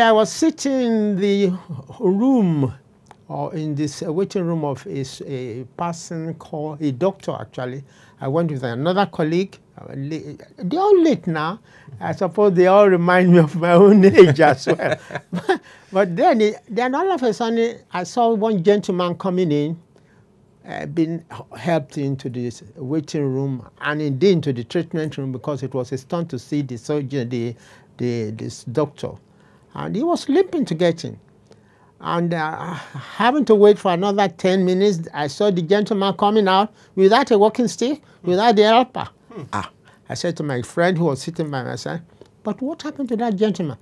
I was sitting in the room, or in this waiting room of a person called a doctor, actually. I went with another colleague. They're all late now. I suppose they all remind me of my own age as well. But then all of a sudden, I saw one gentleman coming in, being helped into this waiting room and indeed into the treatment room, because it was a stunt to see the surgeon, this doctor. And he was limping to get in. And having to wait for another 10 minutes, I saw the gentleman coming out without a walking stick, without the helper. I said to my friend who was sitting by my side, but what happened to that gentleman?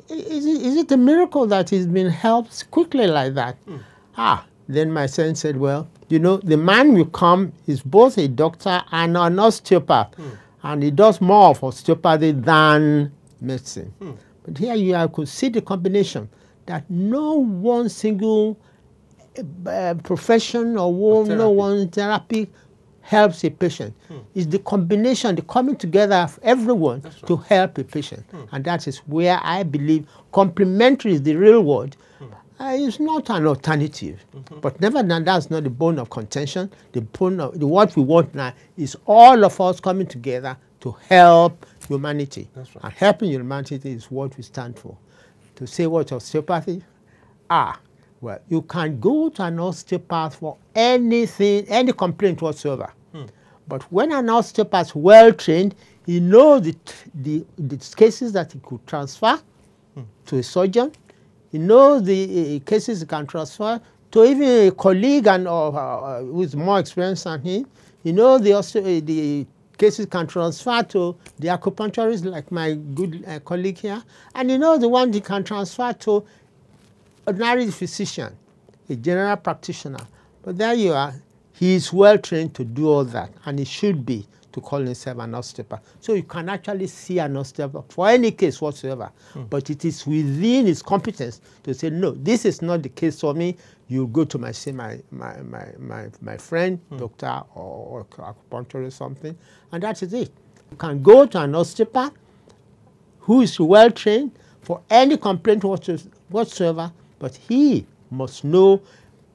Is it a miracle that he's been helped quickly like that? Then my friend said, well, you know, the man will come is both a doctor and an osteopath. And he does more of osteopathy than medicine. But here I could see the combination that no one single profession or no one therapy helps a patient. It's the combination, the coming together of everyone to help a patient. And that is where I believe complementary is the real word. It's not an alternative. But nevertheless, that's not the bone of contention. The bone of what we want now is all of us coming together to help humanity. And helping humanity is what we stand for. To say what osteopathy? Well, you can go to an osteopath for anything, any complaint whatsoever. But when an osteopath is well trained, he knows the cases that he could transfer to a surgeon. He knows the cases he can transfer to even a colleague and who is more experienced than him. He knows the cases can transfer to the acupuncturist, like my good colleague here. And he knows the one he can transfer to ordinary physician, a general practitioner. But there you are. He is well trained to do all that, and he should be to call himself an osteopath. So you can actually see an osteopath for any case whatsoever. But it is within his competence to say, no, this is not the case for me. You go to my friend, doctor, or acupuncturist or something, and that is it. You can go to an osteopath who is well trained for any complaint whatsoever, but he must know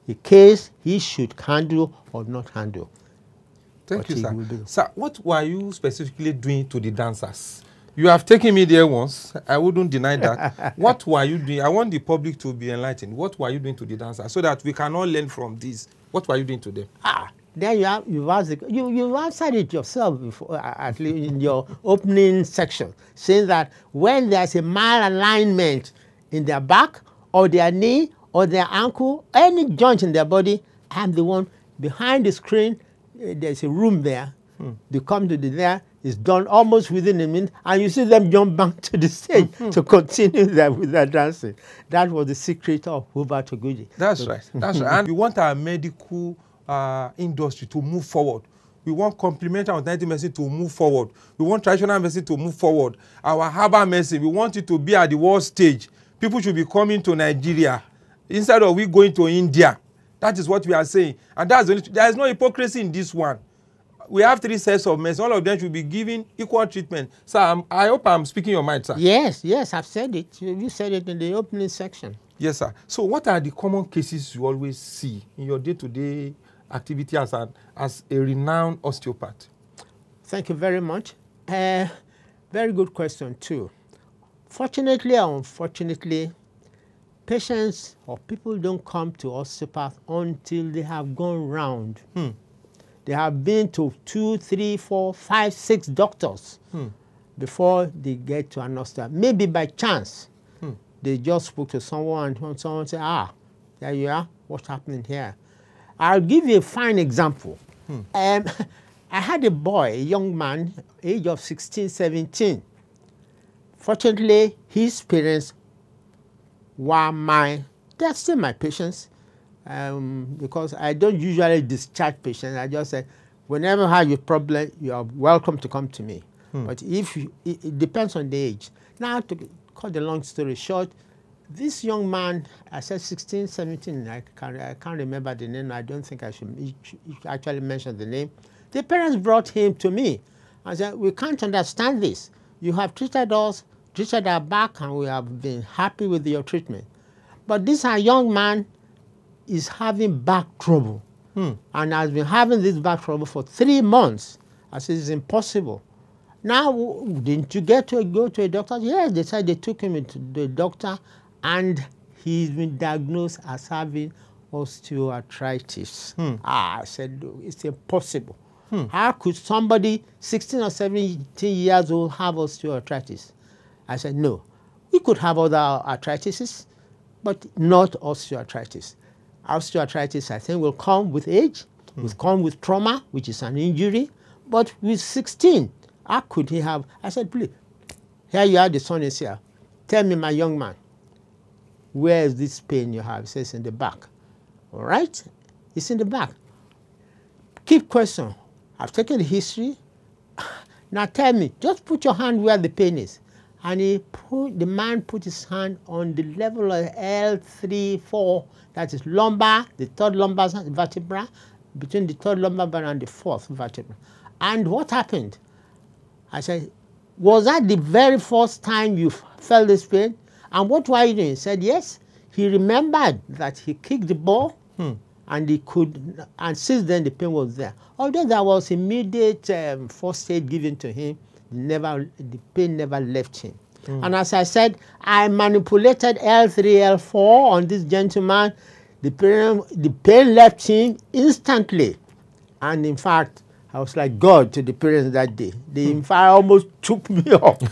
the case he should handle or not handle. Thank you, sir. Sir, what were you specifically doing to the dancers? You have taken me there once. I wouldn't deny that. What were you doing? I want the public to be enlightened. What were you doing to the dancers so that we can all learn from this? What were you doing to them? There you've answered it yourself before, at least in your opening section, saying that when there's a malalignment in their back or their knee or their ankle, any joint in their body, I'm the one behind the screen. There's a room there. They come to there. It's done almost within a minute, and you see them jump back to the stage to continue with their dancing. That was the secret of Hubert Oguji. That's right. That's right. And we want our medical industry to move forward. We want complementary alternative medicine to move forward. We want traditional medicine to move forward. Our herbal medicine, we want it to be at the world stage. People should be coming to Nigeria instead of we going to India. That is what we are saying. And there is no hypocrisy in this one. We have 3 sets of medicine. All of them should be given equal treatment. Sir, I hope I'm speaking your mind, sir. Yes, I've said it. You said it in the opening section. Yes, sir. So what are the common cases you always see in your day-to-day activity as a renowned osteopath? Thank you very much. Very good question, too. Fortunately or unfortunately, patients or people don't come to osteopath until they have gone round. They have been to 2, 3, 4, 5, 6 doctors before they get to an osteopath. Maybe by chance, they just spoke to someone and someone said, there you are, what's happening here? I'll give you a fine example. I had a boy, a young man, age of 16, 17. Fortunately, his parents were they're still my patients, because I don't usually discharge patients. I just say, whenever you have a problem, you are welcome to come to me. But it depends on the age. Now, to cut the long story short, this young man, I said 16, 17, I can't remember the name. I don't think I should actually mention the name. The parents brought him to me and said, we can't understand this. You have treated us treated our back and we have been happy with your treatment. But this our young man is having back trouble and has been having this back trouble for 3 months. I said, it's impossible. Now, didn't you get to go to a doctor? Yes, they said they took him into the doctor and he's been diagnosed as having osteoarthritis. I said, no, it's impossible. How could somebody 16 or 17 years old have osteoarthritis? I said, no. We could have other arthritis, but not osteoarthritis. Osteoarthritis, I think, will come with age, will come with trauma, which is an injury, but with 16, how could he have? I said, please, here you are, the son is here. Tell me, my young man, where is this pain you have? He says, in the back. All right? It's in the back. Keep question. I've taken the history. Now tell me, just put your hand where the pain is. And the man put his hand on the level of L3, 4, that is lumbar, the third lumbar vertebra, between the third lumbar bone and the fourth vertebra. And what happened? I said, was that the very first time you felt this pain? And what were you doing? He said, yes. He remembered that he kicked the ball and he could, and since then the pain was there. Although there was immediate first aid given to him, the pain never left him. And as I said, I manipulated L3, L4 on this gentleman. The pain left him instantly. And in fact, I was like God to the parents that day. They in fact almost took me up.